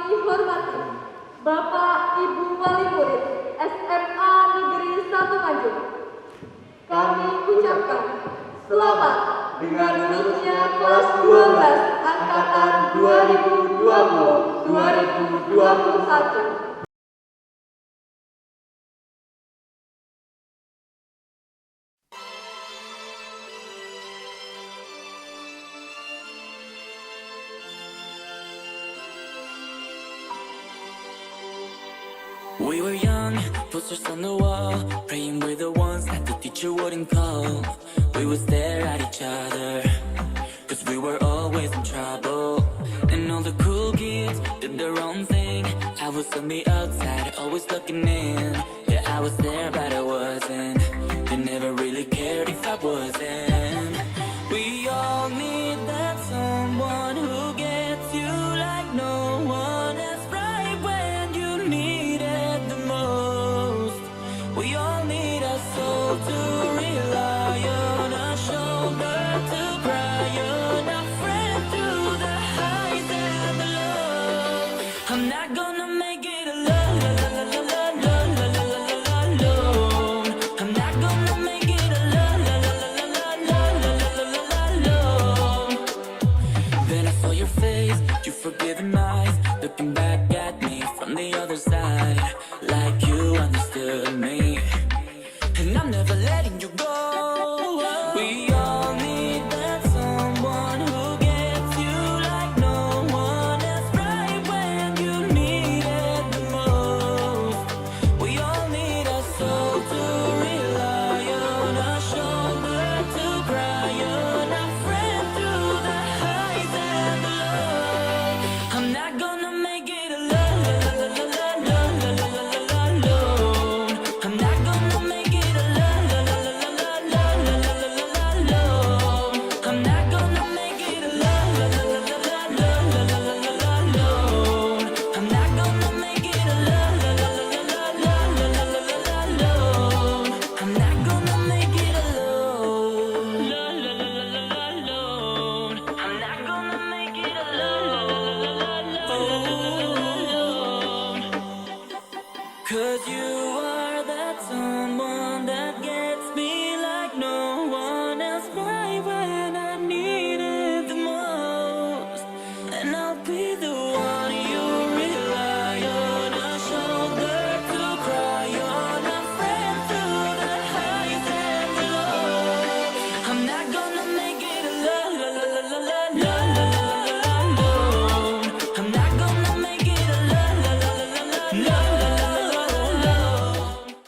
kami hormati Bapak Ibu Wali Murid SMA Negeri 1 Nganjuk. Kami ucapkan selamat dengan lulusnya kelas 12 angkatan 2020-2021. We were young, posters on the wall, praying we're the ones that the teacher wouldn't call. We would stare at each other, cause we were always in trouble. And all the cool kids did their own thing. I was on the outside, always looking in. Yeah, I was there, but I wasn't. They never really cared if I wasn't.